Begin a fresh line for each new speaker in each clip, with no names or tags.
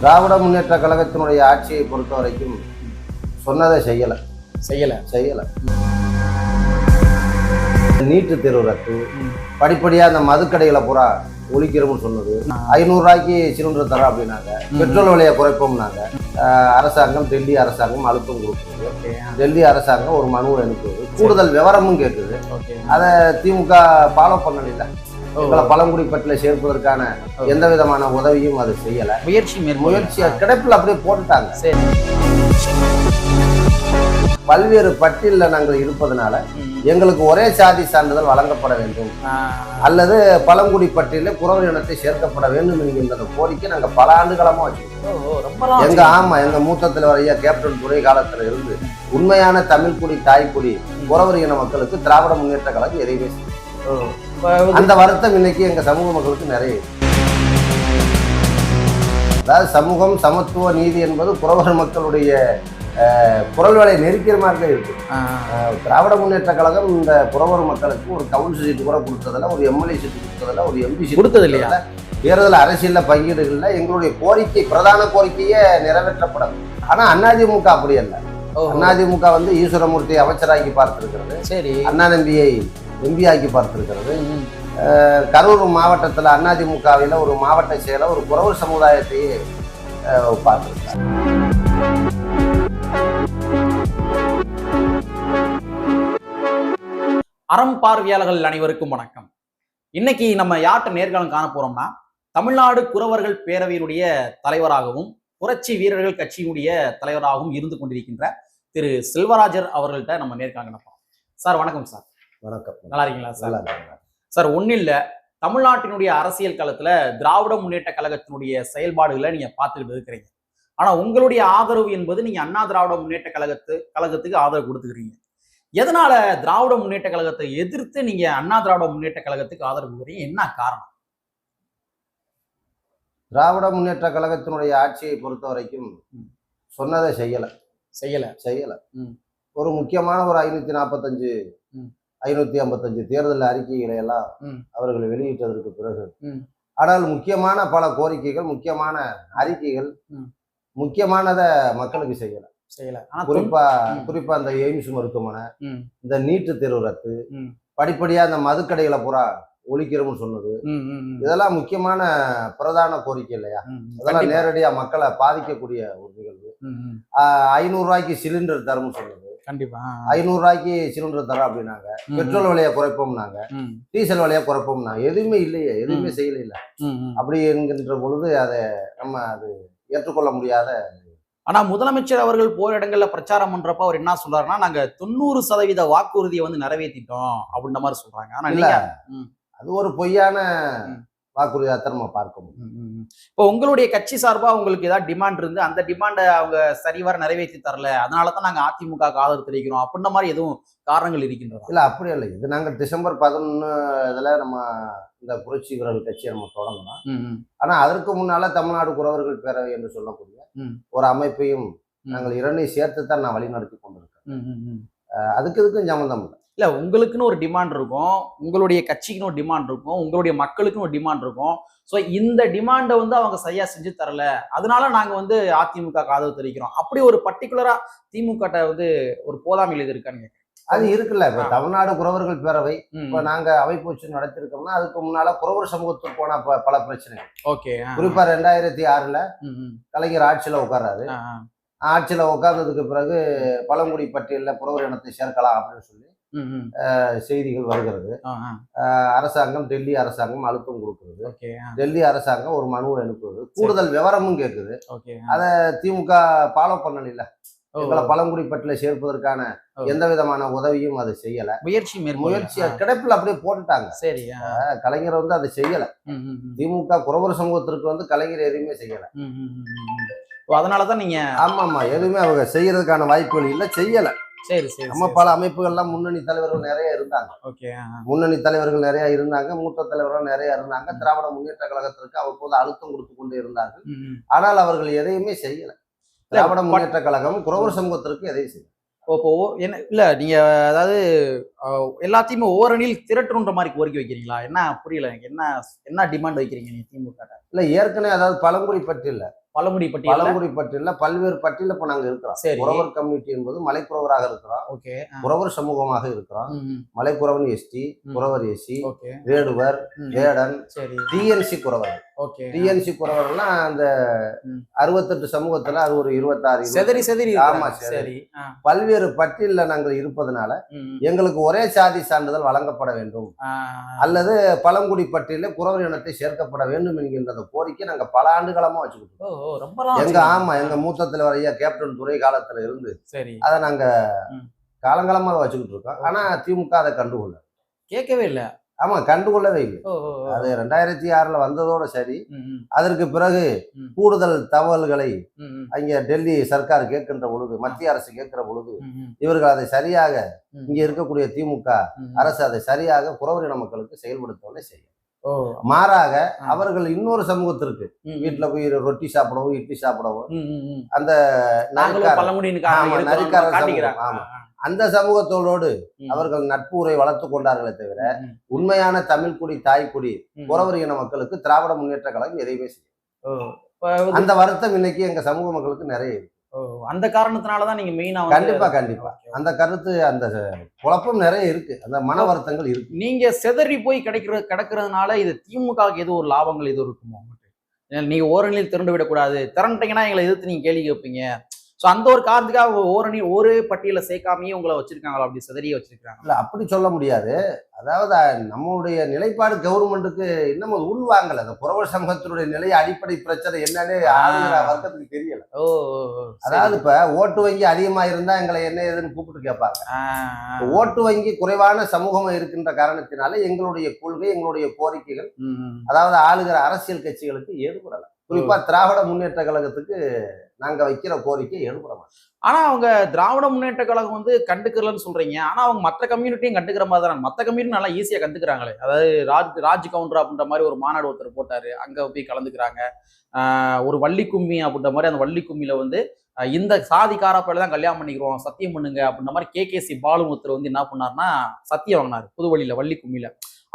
திராவிட முன்னேற்ற கழகத்தினுடைய ஆட்சியை பொறுத்த வரைக்கும் சொன்னதை செய்யலை செய்யலை. நீட்டு தேர்வு ரத்து, படிப்படியாக அந்த மதுக்கடைகளை பூரா ஒழிக்கிறோம்னு சொன்னது, 500 ரூபாய்க்கு சிலிண்டர் தரோம் அப்படின்னாங்க, பெட்ரோல் விலையை குறைப்போம்னாங்க. அரசாங்கம், டெல்லி அரசாங்கம் அழுத்தம் கொடுக்குது. டெல்லி அரசாங்கம் ஒரு மனுவை அனுப்புவது, கூடுதல் விவரமும் கேட்குது. அதை திமுக ஃபாலோ பண்ணல. பழங்குடி பட்டியலை சேர்ப்பதற்கான எந்த விதமான உதவியும் அது செய்யலை. முயற்சி கிடைப்பில் அப்படியே போட்டுட்டாங்க. பல்வேறு பட்டியலில் நாங்கள் இருப்பதனால எங்களுக்கு ஒரே சாதி சான்றிதழ் வழங்கப்பட வேண்டும் அல்லது பழங்குடி பட்டியலில் குறவர் இனத்தை சேர்க்கப்பட வேண்டும் என்கின்ற கோரிக்கை நாங்கள் பல ஆண்டுகளமா வச்சிருக்கோம். எங்க மூத்த தலைவர் ஐயா கேப்டன் துறை காலத்துல இருந்து உண்மையான தமிழ்குடி தாய்க்குடி குறவர் இன மக்களுக்கு திராவிட முன்னேற்ற கழகம் எதையுமே அந்த வருத்தம் இன்னைக்கு எங்க சமூக மக்களுக்கு நிறைய. அதாவது சமூகம், சமத்துவ, நீதி என்பது குறவர் மக்களுடைய குரல் வேலை நெருக்கிற மாதிரி இருக்கு. திராவிட முன்னேற்ற கழகம் இந்த குறவர் மக்களுக்கு ஒரு கவுன்சில் சீட்டு கூட கொடுத்ததில்ல, ஒரு எம்எல்ஏ சீட்டு கொடுத்ததில்ல, ஒரு எம்பி சீட்டு கொடுத்தது இல்லையா. தேர்தல் அரசியல்ல பங்கீடுகள்ல எங்களுடைய கோரிக்கை, பிரதான கோரிக்கையே நிறைவேற்றப்படும். ஆனா அதிமுக அப்படி அல்ல. அதிமுக ஈஸ்வரமூர்த்தி அமைச்சராக்கி பார்த்திருக்கிறது. சரி, அண்ணா தம்பியை எம்பி ஆக்கி பார்த்திருக்கிறது. கரூர் மாவட்டத்தில் அதிமுகவில் ஒரு மாவட்ட செயலர் ஒரு குறவர் சமுதாயத்தையே பார்த்திருக்காங்க.
அறம் பார்வையாளர்கள் அனைவருக்கும் வணக்கம். இன்னைக்கு நம்ம யார்கிட்ட நேர்காணல் காண போறோம்னா, தமிழ்நாடு குறவர்கள் பேரவையினுடைய தலைவராகவும் புரட்சி வீரர்கள் கட்சியினுடைய தலைவராகவும் இருந்து கொண்டிருக்கின்ற திரு செல்வராஜர் அவர்கள்ட்ட நம்ம நேர்காணல் போறோம். சார் வணக்கம். சார்
வணக்கம்.
நல்லா இருக்கீங்களா சார்? சார் ஒன்னும் இல்ல, தமிழ்நாட்டினுடைய அரசியல் களத்துல திராவிட முன்னேற்ற கழகத்தினுடைய செயல்பாடுகளை நீங்க பார்த்துக்கிட்டு இருக்கிறீங்க. ஆனா உங்களுடைய ஆதரவு என்பது நீங்க அண்ணா திராவிட முன்னேற்ற கழகத்துக்கு ஆதரவு கொடுத்துக்கிறீங்க. எதனால திராவிட முன்னேற்ற கழகத்தை எதிர்த்து நீங்க அண்ணா திராவிட முன்னேற்ற கழகத்துக்கு ஆதரவு கொடுக்குறீங்க? என்ன காரணம்?
திராவிட முன்னேற்ற கழகத்தினுடைய ஆட்சியை பொறுத்த வரைக்கும் சொன்னதை செய்யல. ஒரு முக்கியமான ஒரு 545 555 தேர்தல் அறிக்கைகளை எல்லாம் அவர்கள் வெளியிட்டதற்கு பிறகு, ஆனால் முக்கியமான பல கோரிக்கைகள், முக்கியமான அறிக்கைகள், முக்கியமானத மக்களுக்கு செய்யல. குறிப்பா அந்த எய்ம்ஸ் மருத்துவமனை, இந்த நீட்டு தேர்வு ரத்து, படிப்படியா அந்த மதுக்கடைகளை பூரா ஒழிக்கிறோம்னு சொன்னது, இதெல்லாம் முக்கியமான பிரதான கோரிக்கை இல்லையா? இதெல்லாம் நேரடியா மக்களை பாதிக்கக்கூடிய ஒரு நிகழ்வு. 500 ரூபாய்க்கு சிலிண்டர் தரம்னு சொன்னது, கண்டிப்பா 500 ரூபாய்க்கு சிலிண்டர் தரோம் அப்படின்னாங்க. பெட்ரோல் விலையை குறைப்போம்னாங்க, டீசல் விலையை குறைப்போம்னாங்க. எதுவுமே இல்லையே, எதுவுமே செய்யல. அப்படி என்கின்ற பொழுது அதை நம்ம அது ஏற்றுக்கொள்ள முடியாத.
ஆனா முதலமைச்சர் அவர்கள் போற இடங்கள்ல பிரச்சாரம் பண்றப்ப அவர் என்ன சொல்றாருன்னா, நாங்க 90% வாக்குறுதியை நிறைவேற்றிட்டோம் அப்படின்ற மாதிரி சொல்றாங்க. ஆனா இல்ல,
அது ஒரு பொய்யான வாக்குறுதியாத்தான் நம்ம பார்க்க முடியும்.
இப்போ உங்களுடைய கட்சி சார்பா உங்களுக்கு ஏதாவது டிமாண்ட் இருந்து அந்த டிமாண்டை அவங்க சரிவர நிறைவேற்றி தரல, அதனாலதான் நாங்க அதிமுக ஆதரவு தெரிவிக்கிறோம் அப்படின்ற மாதிரி எதுவும் காரணங்கள் இருக்கின்றதா?
இல்ல, அப்படி இல்லை. இது நாங்கள் டிசம்பர் 11 இதுல நம்ம இந்த புரட்சி வீரர்கள் கட்சியை நம்ம தொடங்கணும். ஆனா அதற்கு முன்னால தமிழ்நாடு குறவர்கள் பேரவை என்று சொல்லக்கூடிய ஒரு அமைப்பையும் நாங்கள் இரண்டையும் சேர்த்து தான் நான் வழிநடத்தி கொண்டிருக்கேன். அதுக்கு இதுக்கும் சம்பந்தம் இல்லை.
இல்ல, உங்களுக்குன்னு ஒரு டிமாண்ட் இருக்கும், உங்களுடைய கட்சிக்குன்னு ஒரு டிமாண்ட் இருக்கும், உங்களுடைய மக்களுக்குன்னு ஒரு டிமாண்ட் இருக்கும். ஸோ இந்த டிமாண்டை அவங்க சரியா செஞ்சு தரல, அதனால நாங்க அதிமுக ஆதரவு தெரிவிக்கிறோம். அப்படி ஒரு பர்டிகுலரா திமுக ஒரு போதாமையில் இது இருக்கான்னு
அது இருக்குல்ல. இப்ப தமிழ்நாடு குறவர்கள் பேரவை இப்ப நாங்க அமைப்பூச்சு நடத்திருக்கோம்னா, அதுக்கு முன்னால குறவர் சமூகத்துக்கு போன பல பிரச்சனைகள்.
ஓகே.
குறிப்பா 2006 கலைஞர் ஆட்சியில உட்கார்றாரு. ஆட்சியில உட்கார்ந்ததுக்கு பிறகு பழங்குடி பட்டியலில் குறவர் இனத்தை சேர்க்கலாம் அப்படின்னு சொல்லி செய்திகள் வருகிறது. அரசாங்கம், டெல்லி அரசாங்கம் அழுத்தம் கொடுக்குறது. டெல்லி அரசாங்கம் ஒரு மனுவை அனுப்புவது, கூடுதல் விவரமும் கேட்குது. அதை திமுக ஃபாலோ பண்ணல. எங்களை பழங்குடி பட்டியலை சேர்ப்பதற்கான எந்த விதமான உதவியும் அதை செய்யல. முயற்சி கிடைப்பில் அப்படியே போட்டுட்டாங்க. சரி, கலைஞர் அதை செய்யல. திமுக குறவர் சமூகத்திற்கு கலைஞர் எதுவுமே செய்யல.
அதனாலதான் நீங்க
ஆமா எதுவுமே அவங்க செய்யறதுக்கான வாய்ப்புகள் இல்லை, செய்யல.
சரி சரி.
நம்ம பல அமைப்புகள்லாம் முன்னணி தலைவர்கள் நிறைய இருந்தாங்க. முன்னணி தலைவர்கள் நிறைய இருந்தாங்க, மூத்த தலைவர்கள் நிறைய இருந்தாங்க. திராவிட முன்னேற்ற கழகத்திற்கு அவ்வப்போது அழுத்தம் கொடுத்து கொண்டு இருந்தார்கள். ஆனால் அவர்கள் எதையுமே செய்யல. திராவிட முன்னேற்ற கழகம் குறவர் சமூகத்திற்கு எதையும் செய்யல.
இப்போ என்ன இல்ல, நீங்க அதாவது எல்லாத்தையுமே ஓரணியில் திரட்டுன்ற மாதிரி கோரிக்கை வைக்கிறீங்களா? என்ன புரியல எனக்கு. என்ன டிமாண்ட் வைக்கிறீங்க நீங்க திமுக?
இல்ல, ஏற்கனவே அதாவது பழங்குடி பட்டியல
பழங்குடி பட்டியல்
பழங்குடி பட்டியல பல்வேறு பட்டியல இப்ப நாங்க இருக்கிறோம்.
சரி.
குறவர் கம்யூனிட்டி என்பது மலைக்குறவராக இருக்கிறோம்,
ஓகே.
குறவர் சமூகமாக இருக்கிறோம். மலைக்குறவன் எஸ்டி, குறவர் எஸ்சி,
ஓகே.
வேடுவர், வேடன்,
சரி.
டிஎன்சி குறவர்.
ஓகே.
டிஎன்சி குறவர்லாம் அந்த 68 சமூகத்துல அது ஒரு 26
செதறி
ஆமா சரி. பல்வேறு பட்டியல நாங்கள் இருப்பதனால எங்களுக்கு ஒரே சாதி சான்றிதழ் வழங்கப்பட வேண்டும் அல்லது பழங்குடி பட்டியல குறவர் இனத்தை சேர்க்கப்பட வேண்டும் என்கின்ற அந்த கோரிக்கை நாங்க பல ஆண்டுகாலமா வச்சுக்கிட்டோம். எங்க மூத்த தலைவர் ஐயா கேப்டன் துரை காலத்துல இருந்து அதை நாங்க காலங்காலமா வச்சுக்கிட்டு இருக்கோம். ஆனா திமுக அதை கண்டுகொள்ள
கேட்கவே இல்லை.
ஆமா கண்டுகொள்ளவே இல்லை. அது 2006 வந்ததோட சரி. அதற்கு பிறகு கூடுதல் தகவல்களை அங்க டெல்லி சர்க்கார் கேட்கின்ற பொழுது, மத்திய அரசு கேட்கிற பொழுது இவர்கள் அதை சரியாக இங்க இருக்கக்கூடிய திமுக அரசு அதை சரியாக குறவர் இன மக்களுக்கு செயல்படுத்தவே செய்யும். மாறாக அவர்கள் இன்னொரு சமூகத்திற்கு வீட்டுல போய் ரொட்டி சாப்பிடவும் இட்லி சாப்பிடவும் அந்த அந்த சமூகத்தோடு அவர்கள் நட்பு உரை வளர்த்து கொண்டார்களே தவிர உண்மையான தமிழ் குடி தாய்க்குடி குறவர் இன மக்களுக்கு திராவிட முன்னேற்ற கழகம் எதையுமே செய்யும். அந்த வருத்தம் இன்னைக்கு எங்க சமூக மக்களுக்கு நிறைய இருக்கு.
அந்த காரணத்தினாலதான் நீங்க மெயினா
கண்டிப்பா அந்த கருத்து அந்த குழப்பம் நிறைய இருக்கு, அந்த மன வருத்தங்கள் இருக்கு.
நீங்க செதறி போய் கிடக்கிறதுனால இது திமுகவுக்கு எது ஒரு லாபங்கள் எதுவும் இருக்குமோ? நீங்க ஓரணியில் திரண்டு விடக்கூடாது, திரண்டுட்டீங்கன்னா எங்களை எதிர்த்து நீங்க கேள்வி கேட்பீங்க. ஸோ அந்த ஒரு காரணத்துக்காக ஒரே பட்டியல சேர்க்காமையே உங்களை வச்சிருக்காங்களா, அப்படி செதறிய வச்சிருக்காங்க?
இல்ல அப்படி சொல்ல முடியாது. அதாவது நம்மளுடைய நிலைப்பாடு கவர்மெண்ட்டுக்கு இன்னும் உள்வாங்கல. அந்த புறவர் சமூகத்தினுடைய நிலை அடிப்படை பிரச்சனை என்னன்னு வர்க்கத்துக்கு தெரியல. அதாவது இப்ப ஓட்டு வங்கி அதிகமா இருந்தா எங்களை என்ன ஏதுன்னு கூப்பிட்டு கேட்பாங்க. ஓட்டு வங்கி குறைவான சமூகமா இருக்கின்ற காரணத்தினால எங்களுடைய கொள்கை, எங்களுடைய கோரிக்கைகள் அதாவது ஆளுகிற அரசியல் கட்சிகளுக்கு ஏற்படல. குறிப்பா திராவிட முன்னேற்ற கழகத்துக்கு நாங்க வைக்கிற கோரிக்கை ஏற்பட மாட்டோம்.
ஆனா அவங்க திராவிட முன்னேற்ற கழகம் வந்து கண்டுக்கலன்னு சொல்றீங்க. ஆனா அவங்க மற்ற கம்யூனிட்டியும் கண்டுக்கிற மாதிரி தான். மற்ற கம்யூனிட்டி நல்லா ஈஸியா கண்டுக்கிறாங்களே. அதாவது ராஜ் கவுண்டர் அப்படின்ற மாதிரி ஒரு மாநாடு ஒருத்தர் போட்டாரு, அங்க போய் கலந்துக்கிறாங்க. ஒரு வள்ளி கும்மி அப்படின்ற மாதிரி அந்த வள்ளி கும்மியில வந்து இந்த சாதி காராப்பையில தான் கல்யாணம் பண்ணிக்கிறோம், சத்தியம் பண்ணுங்க அப்படின்ற மாதிரி கேகேசி பாலு ஒருத்தர் வந்து என்ன பண்ணாருன்னா சத்தியம் வாங்கினாரு புதுவழியில வள்ளி கும்மியில.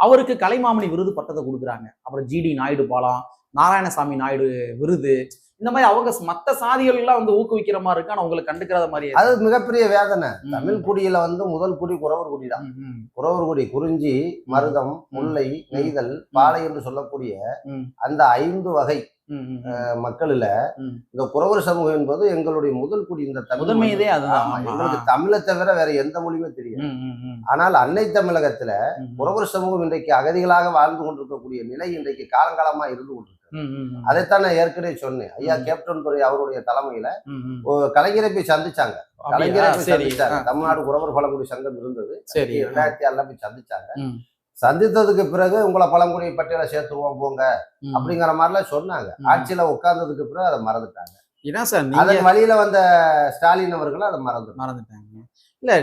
அவருக்கு கலைமாமணி விருது பட்டத்தை கொடுக்குறாங்க. அப்புறம் ஜிடி நாயுடு பாலம், நாராயணசாமி நாயுடு விருது, இந்த மாதிரி அவங்க மற்ற சாதிகள் எல்லாம் வந்து ஊக்குவிக்கிற மாதிரி இருக்கு. ஆனா உங்களுக்கு கண்டுக்கிறத மாதிரி
அது மிகப்பெரிய வேதனை. தமிழ் குடியில வந்து முதல் குடி குறவர் குடி தான். குறவர் குடி குறிஞ்சி, மருதம், முல்லை, நெய்தல், பாலை என்று சொல்லக்கூடிய அந்த 5 வகை மக்கள்ல இந்த குறவர் சமூகம் என்பது எங்களுடைய முதல் குடி. இந்த
முதன்மையதே
எங்களுக்கு தமிழை தவிர வேற எந்த மொழியுமே தெரியும். ஆனால் அன்னை தமிழகத்துல குறவர் சமூகம் இன்றைக்கு அகதிகளாக வாழ்ந்து கொண்டிருக்கக்கூடிய நிலை இன்றைக்கு காலங்காலமா இருந்து கொண்டிருக்கு. அதைத்தான் நான் ஏற்கனவே சொன்னேன். ஐயா கேப்டன் துரை அவருடைய தலைமையில கலைஞரை போய் சந்திச்சாங்க. கலைஞரை போய் சந்திச்சாங்க. தமிழ்நாடு குறவர் பழங்குடி சங்கம் இருந்தது. 2006 போய் சந்திச்சாங்க. சந்தித்ததுக்கு பிறகு உங்களை பழங்குடி பட்டியல சேர்த்துருவோம் போங்க அப்படிங்கிற மாதிரிலாம் சொன்னாங்க. ஆட்சியில உட்கார்ந்ததுக்கு பிறகு அதை மறந்துட்டாங்க. அதன் வழியில வந்த ஸ்டாலின் அவர்களும் அதை மறந்துட்டாங்க.
இல்ல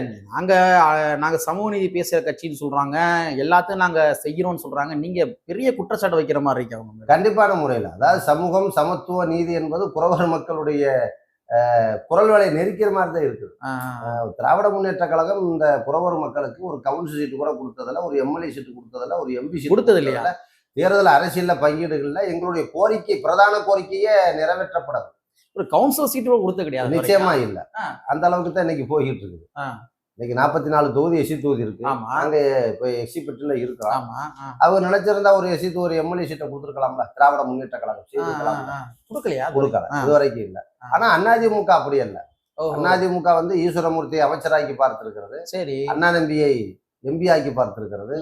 நாங்க சமூக நீதி பேசுற கட்சின்னு சொல்றாங்க, எல்லாத்தையும் நாங்க செய்யறோம்னு சொல்றாங்க. நீங்க பெரிய குற்றச்சாட்டு வைக்கிற மாதிரி இருக்கு அவங்க.
கண்டிப்பான முறையில அதாவது சமூகம், சமத்துவ, நீதி என்பது குறவர் மக்களுடைய குரல் வலை நெருக்கிற மாதிரி தான் இருக்குது. திராவிட முன்னேற்ற கழகம் இந்த குறவர் மக்களுக்கு ஒரு கவுன்சில் சீட்டு கூட கொடுத்ததில்ல, ஒரு எம்எல்ஏ சீட்டு கொடுத்ததில்ல, ஒரு எம்பி சீட்டு
கொடுத்தது இல்லையா?
தேர்தல் அரசியல்ல பங்கீடுகள்ல எங்களுடைய கோரிக்கை, பிரதான கோரிக்கையே நிறைவேற்றப்படாது.
ஒரு கவுன்சிலர் சீட்டு கொடுத்தது கிடையாது.
நிச்சயமா இல்ல. அந்த அளவுக்கு தான் இன்னைக்கு போய்கிட்டு இருக்குது. இன்னைக்கு 44 தொகுதி எஸ்சி தொகுதி இருக்கு. நாங்க இப்ப எஸ்சி பெட்டில இருக்கிறோம். அவங்க நினைச்சிருந்தா ஒரு எஸ்சி ஒரு எம்எல்ஏ சீட்டை கொடுத்துருக்கலாம்ல. திராவிட முன்னேற்ற கழகம் கொடுக்கல, இது வரைக்கும் இல்ல. ஆனா அதிமுக அப்படி அல்ல. அதிமுக வந்து ஈஸ்வரமூர்த்தி அமைச்சராக்கி பார்த்திருக்கிறது.
சரி.
அண்ணா தம்பியை எம்பி ஆக்கி பார்த்திருக்கிறது.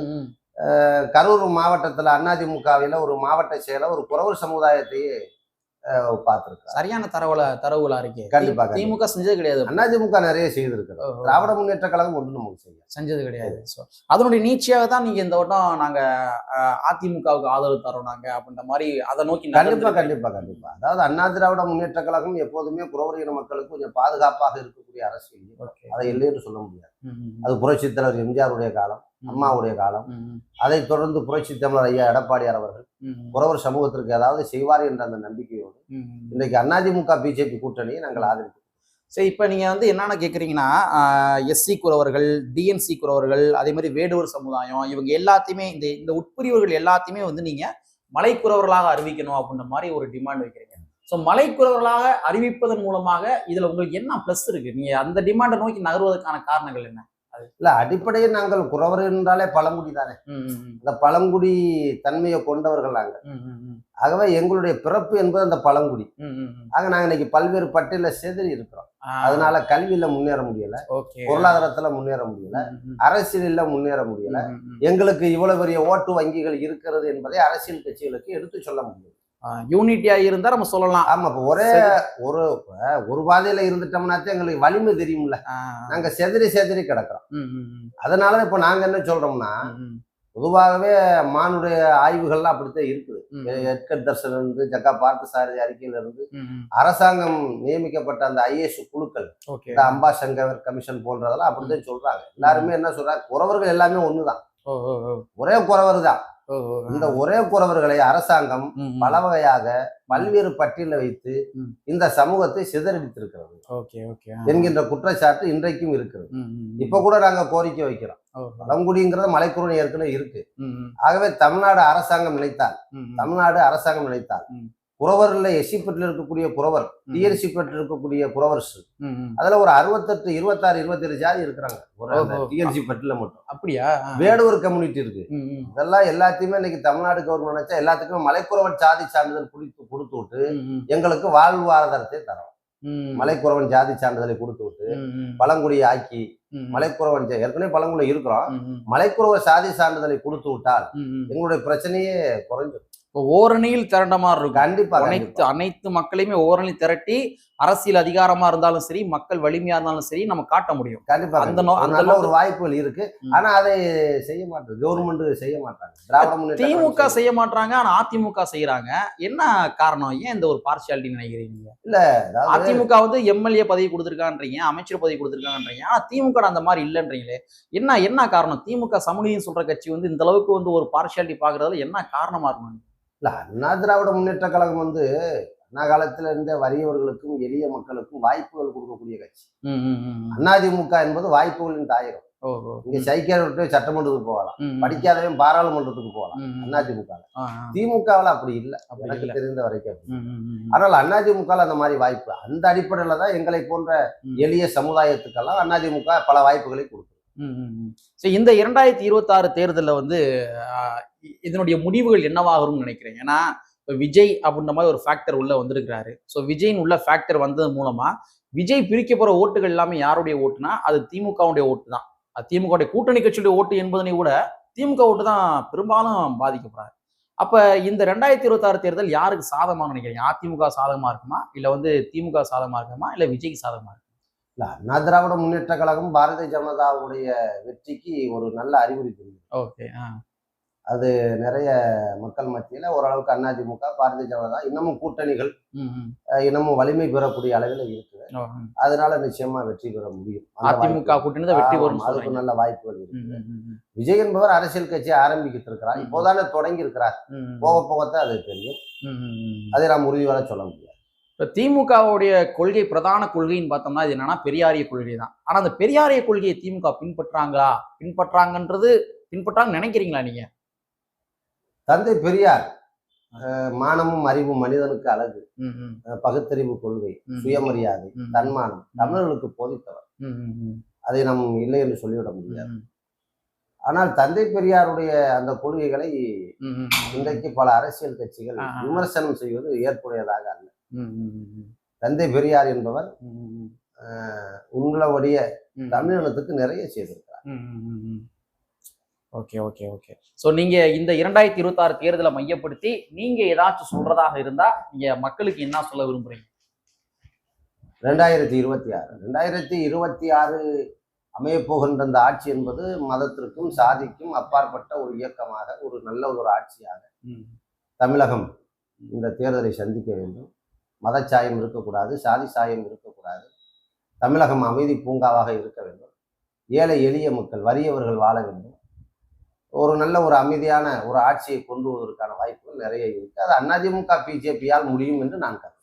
கரூர் மாவட்டத்துல அதிமுகவில ஒரு மாவட்ட செயலர் ஒரு குறவர் சமுதாயத்தையே பார்த்திருக்காங்க.
சரியான தரவுகளா இருக்கு.
கண்டிப்பா
திமுக செஞ்சது கிடையாது.
அதிமுக நிறைய செய்திருக்கிறது. திராவிட முன்னேற்ற கழகம் ஒன்று நமக்கு
செஞ்சது கிடையாது. அதனுடைய நீட்சியாக தான் நீங்க இந்த வட்டம் நாங்க அதிமுகவுக்கு ஆதரவு தரோம் நாங்க அப்படின்ற மாதிரி அதை நோக்கி.
கண்டிப்பா. அதாவது அண்ணா திராவிட முன்னேற்ற கழகம் எப்போதுமே குறவர் இன மக்களுக்கு கொஞ்சம் பாதுகாப்பாக இருக்கக்கூடிய அரசியல். அதை இல்லைன்னு சொல்ல முடியாது. அது புரட்சி தலைவர் எம்ஜிஆருடைய காலம், அம்மாவுடைய காலம். அதை தொடர்ந்து புரட்சி தமிழர் ஐயா எடப்பாடியார் அவர்கள் குறவர் சமூகத்திற்கு ஏதாவது செய்வார் என்ற அந்த நம்பிக்கையோடு இன்றைக்கு அதிமுக பிஜேபி கூட்டணியை நாங்கள் ஆதரிக்கிறோம்.
சரி, இப்ப நீங்க வந்து என்னென்ன கேக்குறீங்கன்னா, எஸ்சி குறவர்கள், டிஎன்சி குறவர்கள், அதே மாதிரி வேடுவர் சமுதாயம், இவங்க எல்லாத்தையுமே இந்த உட்பிரிவுகள் எல்லாத்தையுமே வந்து நீங்க மலைக்குறவர்களாக அறிவிக்கணும் அப்படின்ற மாதிரி ஒரு டிமாண்ட் வைக்கிறீங்க. ஸோ மலைக்குறவர்களாக அறிவிப்பதன் மூலமாக இதுல உங்களுக்கு என்ன பிளஸ் இருக்கு? நீங்க அந்த டிமாண்டை நோக்கி நகர்வதற்கான காரணங்கள் என்ன?
இல்ல, அடிப்படையில் நாங்கள் குறவர் என்றாலே பழங்குடி தானே. இந்த பழங்குடி தன்மையை கொண்டவர்கள் நாங்கள். ஆகவே எங்களுடைய பிறப்பு என்பது அந்த பழங்குடி. ஆக நாங்க இன்னைக்கு பல்வேறு பட்டியல செதறி இருக்கிறோம். அதனால கல்வியில முன்னேற முடியல, பொருளாதாரத்துல முன்னேற முடியல, அரசியலில் முன்னேற முடியல. எங்களுக்கு இவ்வளவு பெரிய ஓட்டு வங்கிகள் இருக்கிறது என்பதை அரசியல் கட்சிகளுக்கு எடுத்து சொல்ல முடியும்.
யூனிட்டியா இருந்தா நம்ம சொல்லலாம்.
ஆமா, இப்ப ஒரே ஒரு பாதையில இருந்துட்டோம்னாத்தே எங்களுக்கு வலிமை தெரியும்ல. நாங்க செதறி கிடக்குறோம். அதனால இப்ப நாங்க என்ன சொல்றோம்னா, பொதுவாகவே மானுடைய ஆய்வுகள்லாம் அப்படித்தான் இருக்குது. எட்கர் தர்சன் இருந்து, ஜக்கா பார்த்தசாரதி அறிக்கையில இருந்து, அரசாங்கம் நியமிக்கப்பட்ட அந்த ஐஏஎஸ் குழுக்கள், இந்த அம்பாசங்கர் கமிஷன் போன்றதெல்லாம் அப்படித்தான் சொல்றாங்க. எல்லாருமே என்ன சொல்றாங்க, குறவர்கள் எல்லாமே ஒண்ணுதான், ஒரே குறவர் தான். இந்த ஒரே குறவர்களை அரசாங்கம் பல வகையாக பல்வேறு பட்டியல வைத்து இந்த சமூகத்தை சிதறடித்திருக்கிறது என்கின்ற குற்றச்சாட்டு இன்றைக்கும் இருக்கிறது. இப்ப கூட நாங்க கோரிக்கை வைக்கிறோம். பழங்குடிங்கிறது மலைக்குறவன் ஏற்கனவே இருக்கு. ஆகவே தமிழ்நாடு அரசாங்கம் நினைத்தால் குறவர்ல எஸ்சி பெற்றில் இருக்கக்கூடிய குறவர், டிஎன்சி பெற்றில் இருக்கக்கூடிய குறவர்ஸ், அதுல ஒரு 68, 26, 27 ஜாதி இருக்கிறாங்க டிஎன்சி பெற்றில மட்டும்.
அப்படியா?
வேடுவர் கம்யூனிட்டி இருக்கு. இதெல்லாம் எல்லாத்தையுமே இன்னைக்கு தமிழ்நாடு கவர்மெண்ட் நினைச்சா எல்லாத்துக்குமே மலைக்குறவன் ஜாதி சான்றிதழ் கொடுத்து விட்டு எங்களுக்கு வாழ்வாதாரத்தை தரோம். மலைக்குறவன் ஜாதி சான்றிதழை கொடுத்து விட்டு பழங்குடி ஆக்கி மலைக்குறவன் ஏற்கனவே பழங்குடி இருக்கிறோம், மலைக்குறவர் சாதி சான்றிதழை கொடுத்து விட்டால் எங்களுடைய பிரச்சனையே குறைஞ்சிடும்.
ஓரணியில் திரண்ட மாதிரி இருக்கும்.
கண்டிப்பா
அனைத்து மக்களையுமே ஓரணியில் திரட்டி அரசியல் அதிகாரமா இருந்தாலும் சரி, மக்கள் வலிமையா இருந்தாலும் சரி, நம்ம காட்ட முடியும்.
கண்டிப்பா அந்த ஒரு வாய்ப்புகள் இருக்கு. ஆனா அதை செய்ய மாட்டாங்க, கவர்மெண்ட் செய்ய மாட்டாங்க. திராவிட முன்னேற்ற
திமுக செய்ய மாட்டாங்க, ஆனா அதிமுக செய்யறாங்க. என்ன காரணம்? ஏன் இந்த ஒரு பார்ஷியாலிட்டி நினைக்கிறீங்க?
இல்ல,
அதிமுக வந்து எம்எல்ஏ பதவி கொடுத்திருக்கான்றீங்க, அமைச்சர் பதவி கொடுத்திருக்காங்கன்றீங்க, ஆனா திமுக அந்த மாதிரி இல்லைன்றீங்களே. என்ன காரணம்? திமுக சமூகம் சொல்ற கட்சி வந்து இந்த அளவுக்கு வந்து ஒரு பார்ஷியாலிட்டி பாக்குறதுல என்ன காரணமா இருக்கும்?
இல்ல, அண்ணா திராவிட முன்னேற்ற கழகம் வந்து அண்ணா காலத்துல இருந்த வறியவர்களுக்கும் எளிய மக்களுக்கும் வாய்ப்புகள் கொடுக்கக்கூடிய கட்சி. அதிமுக என்பது வாய்ப்புகளின் தாயகம். இங்க சைக்கிள் விட்டு சட்டமன்றத்துக்கு போகலாம், படிக்காதவன் பாராளுமன்றத்துக்கு போகலாம் அதிமுக. திமுகவில் அப்படி இல்லை, எனக்கு தெரிந்த வரைக்கும். ஆனால் அதிமுக அந்த மாதிரி வாய்ப்பு, அந்த அடிப்படையில தான் எங்களை போன்ற எளிய சமுதாயத்துக்கெல்லாம் அதிமுக பல வாய்ப்புகளை கொடுக்கும்.
இந்த 2026 தேர்தலில் வந்து இதனுடைய முடிவுகள் என்னவாகும்னு நினைக்கிறேன். ஏன்னா விஜய் அப்படின்ற மாதிரி ஒரு ஃபேக்டர் உள்ள வந்திருக்கிறாரு. ஸோ விஜயின் உள்ள ஃபேக்டர் வந்தது மூலமா விஜய் பிரிக்க போற ஓட்டுகள் எல்லாமே யாருடைய ஓட்டுனா அது திமுகவுடைய ஓட்டு தான். திமுக கூட்டணி கட்சியுடைய ஓட்டு என்பதனை விட திமுக ஓட்டு தான் பெரும்பாலும் பாதிக்கப்படுறாரு. அப்ப இந்த 2026 தேர்தல் யாருக்கு சாதகமாக நினைக்கிறீங்க? அதிமுக சாதகமா இருக்குமா, இல்ல வந்து திமுக சாதகமா இருக்குமா, இல்ல விஜய்க்கு சாதகமா இருக்குமா?
இல்ல, அண்ணா திராவிட முன்னேற்ற கழகம் பாரதிய ஜனதாவுடைய வெற்றிக்கு ஒரு நல்ல அறிகுறி தெரியும். அது நிறைய மக்கள் மத்தியில ஓரளவுக்கு அதிமுக பாரதிய ஜனதா இன்னமும் கூட்டணிகள் இன்னமும் வலிமை பெறக்கூடிய அளவில் இருக்குது. அதனால நிச்சயமா வெற்றி பெற முடியும்.
அதிமுக கூட்டணி தான் வெற்றி பெறும்,
அதுக்கு நல்ல வாய்ப்புகள் இருக்கு. விஜய் என்பவர் அரசியல் கட்சியை ஆரம்பித்திருக்கிறார், இப்போதானே தொடங்கி இருக்கிறார். போக போகத்தான் அது தெரியும், அதை நாம் உறுதியாக சொல்ல முடியாது.
இப்போ திமுகவுடைய கொள்கை, பிரதான கொள்கைன்னு பார்த்தோம்னா இது என்னன்னா பெரியாரிய கொள்கை தான். ஆனா அந்த பெரியாரிய கொள்கையை திமுக பின்பற்றாங்கன்னு நினைக்கிறீங்களா நீங்க?
தந்தை பெரியார் மானமும் அறிவும் மனிதனுக்கு அழகு, பகுத்தறிவு கொள்கை, சுயமரியாதை, தன்மானம் தமிழர்களுக்கு போதித்தவர். அதை நாம் இல்லை என்று சொல்லிவிட முடியாது. ஆனால் தந்தை பெரியாருடைய அந்த கொள்கைகளை இன்றைக்கு பல அரசியல் கட்சிகள் விமர்சனம் செய்வது ஏற்புடையதாக அல்ல. தந்தை பெரியார் என்பவர் உங்களோடைய தமிழினத்துக்கு நிறைய செய்திருக்கிறார்.
Okay okay okay. ஸோ நீங்க இந்த 2026 தேர்தலை மையப்படுத்தி நீங்க ஏதாச்சும் சொல்றதாக இருந்தா நீங்க மக்களுக்கு என்ன சொல்ல விரும்புறீங்க?
2026 அமைய போகின்ற அந்த ஆட்சி என்பது மதத்திற்கும் சாதிக்கும் அப்பாற்பட்ட ஒரு இயக்கமாக, ஒரு நல்ல ஒரு ஆட்சியாக தமிழகம் இந்த தேர்தலை சந்திக்க வேண்டும். மதச்சாயம் இருக்கக்கூடாது, சாதி சாயம் இருக்கக்கூடாது. தமிழகம் அமைதி பூங்காவாக இருக்க வேண்டும். ஏழை எளிய மக்கள், வறியவர்கள் வாழ வேண்டும். ஒரு நல்ல ஒரு அமைதியான ஒரு ஆட்சியை கொண்டு வருவதற்கான வாய்ப்புகள் நிறைய இருக்கு. அது அதிமுக பிஜேபியால் முடியும் என்று நான் கருதுகிறேன்.